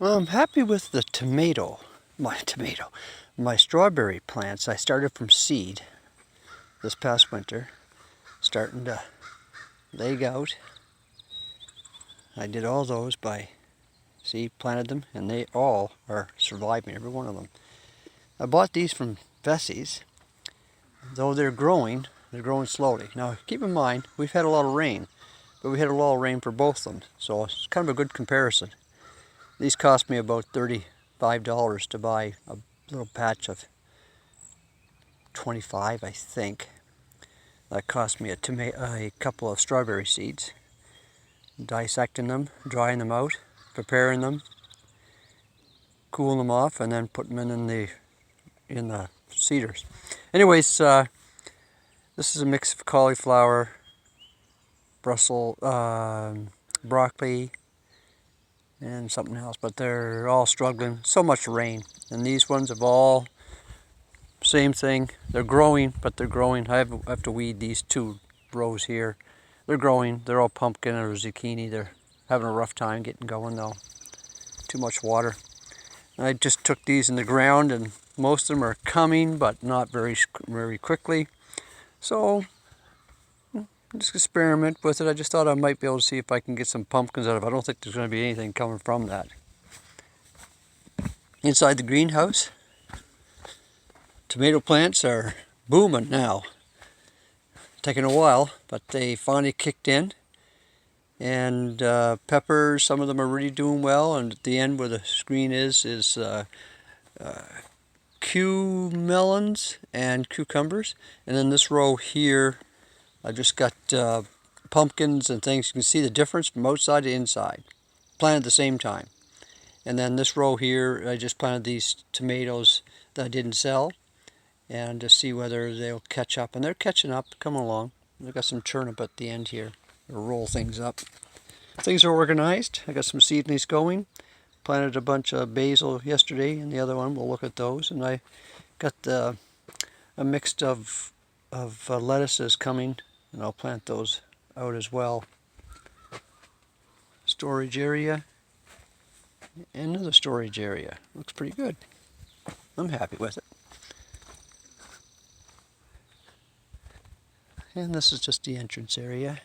Well, I'm happy with the my strawberry plants. I started from seed this past winter, starting to leg out. I did all those by planted them, and they all are surviving, every one of them. I bought these from Vessey's. Though they're growing slowly. Now, keep in mind, we've had a lot of rain, but we had a lot of rain for both of them, so it's kind of a good comparison. These cost me about $35 to buy a little patch of 25, I think. That cost me a couple of strawberry seeds. Dissecting them, drying them out, preparing them, cooling them off, and then putting them in the seeders. Anyways, this is a mix of cauliflower, Brussels, broccoli, and something else, but they're all struggling. So much rain, and these ones have all same thing. They're growing, but they're growing. I have to weed these two rows here. They're growing. They're all pumpkin or zucchini. They're having a rough time getting going though. Too much water. I just took these in the ground, and most of them are coming, but not very quickly. So just experiment with it. I just thought I might be able to see if I can get some pumpkins out of it. I don't think there's going to be anything coming from that. Inside the greenhouse, tomato plants are booming now. Taking a while, but they finally kicked in. And peppers, some of them are really doing well. And at the end where the screen is melons and cucumbers. And then this row here, I've just got pumpkins and things. You can see the difference from outside to inside. Planted at the same time. And then this row here, I just planted these tomatoes that I didn't sell. And to see whether they'll catch up. And they're catching up, coming along. I've got some turnip at the end here to roll things up. Things are organized. I got some seedlings going. Planted a bunch of basil yesterday, and the other one, we'll look at those. And I got a mix of lettuces coming, and I'll plant those out as well. Storage area. Another storage area. Looks pretty good. I'm happy with it. And this is just the entrance area.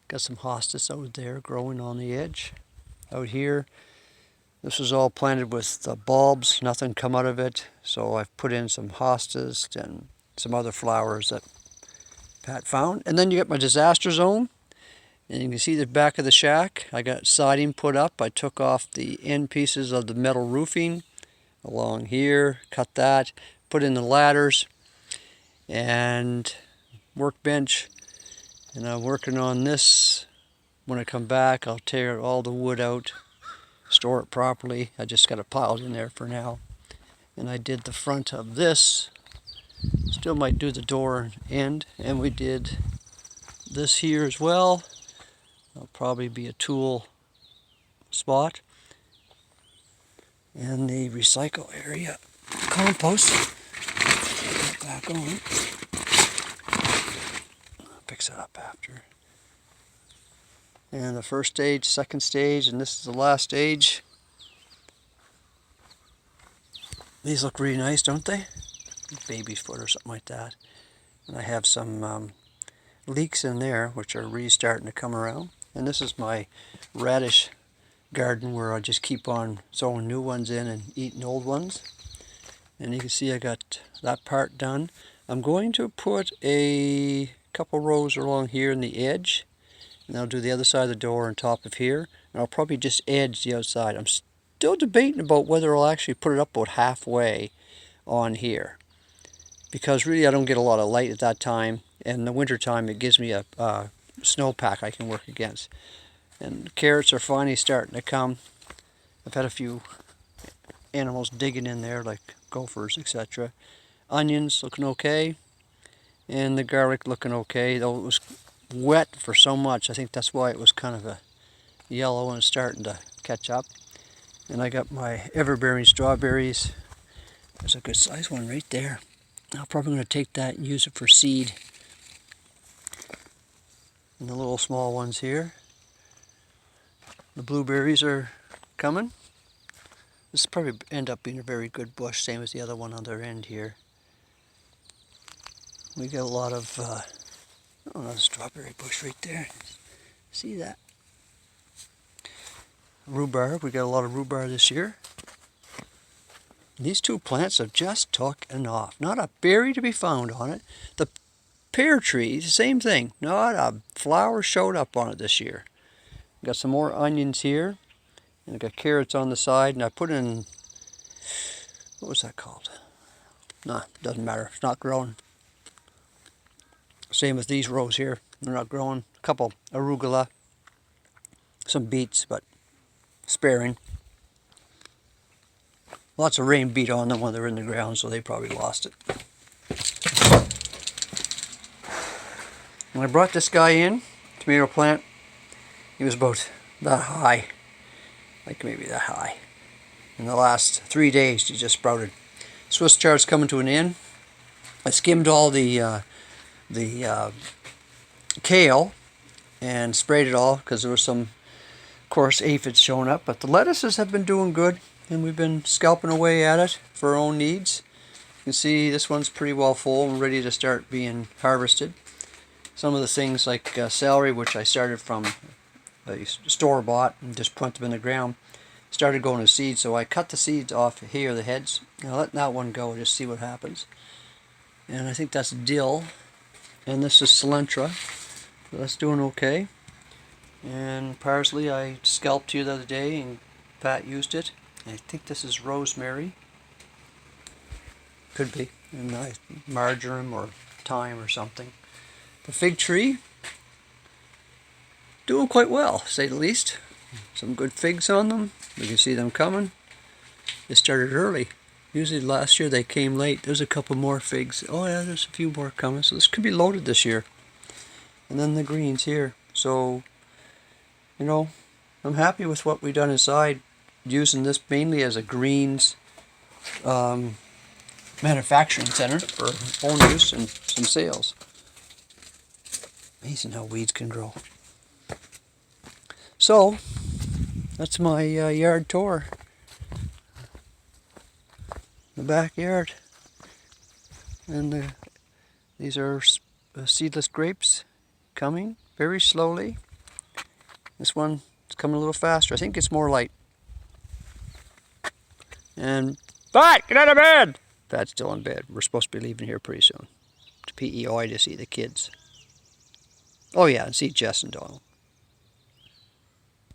Got some hostas out there growing on the edge. Out here, this was all planted with bulbs, nothing come out of it. So I've put in some hostas and some other flowers that Pat found. And then you got my disaster zone. And you can see the back of the shack. I got siding put up. I took off the end pieces of the metal roofing along here, cut that, put in the ladders, and workbench, and I'm working on this. When I come back, I'll tear all the wood out, store it properly. I just got it piled in there for now. And I did the front of this. Still might do the door end, and we did this here as well. That'll probably be a tool spot. And the recycle area, compost. Put that back on. Fix it up after. And the first stage, second stage, and this is the last stage. These look really nice, don't they? Baby's foot or something like that. And I have some leeks in there, which are really starting to come around. And this is my radish garden where I just keep on throwing new ones in and eating old ones. And you can see I got that part done. I'm going to put a couple rows along here in the edge, and I'll do the other side of the door on top of here, and I'll probably just edge the outside. I'm still debating about whether I'll actually put it up about halfway on here, because really I don't get a lot of light at that time, and in the winter time it gives me a snowpack I can work against. And carrots are finally starting to come. I've had a few animals digging in there, like gophers, etc. Onions looking okay, and the garlic looking okay, though it was wet for so much. I think that's why it was kind of a yellow and starting to catch up. And I got my ever-bearing strawberries. There's a good sized one right there. I'm probably going to take that and use it for seed. And the little small ones here. The blueberries are coming. This probably end up being a very good bush, same as the other one on their end here. We got a lot of, oh, another strawberry bush right there. See that? Rhubarb, we got a lot of rhubarb this year. These two plants have just taken off. Not a berry to be found on it. The pear tree, same thing. Not a flower showed up on it this year. Got some more onions here. And I got carrots on the side. And I put in, what was that called? Nah, doesn't matter. It's not growing. Same with these rows here. They're not growing. A couple arugula. Some beets, but sparing. Lots of rain beat on them when they're in the ground, so they probably lost it. When I brought this guy in, tomato plant, he was about that high, like maybe that high. In the last 3 days, he just sprouted. Swiss chard's coming to an end. I skimmed all the kale and sprayed it all because there was some, of course, aphids showing up. But the lettuces have been doing good, and we've been scalping away at it for our own needs. You can see this one's pretty well full and ready to start being harvested. Some of the things like celery, which I started from a store-bought and just put them in the ground, started going to seed. So I cut the seeds off here, the heads. Now let that one go, just see what happens. And I think that's dill. And this is cilantro. So that's doing okay. And parsley I scalped here the other day and Pat used it. I think this is rosemary. Could be. And marjoram or thyme or something. The fig tree, doing quite well, to say the least. Some good figs on them. We can see them coming. They started early. Usually last year they came late. There's a couple more figs. Oh yeah, there's a few more coming. So this could be loaded this year. And then the greens here. So, you know, I'm happy with what we've done inside. Using this mainly as a greens manufacturing center for own use and some sales. Amazing how weeds can grow. So, that's my yard tour. The backyard. And these are seedless grapes coming very slowly. This one is coming a little faster. I think it's more light. And Pat, get out of bed! Pat's still in bed. We're supposed to be leaving here pretty soon. To PEI to see the kids. Oh yeah, and see Jess and Donald.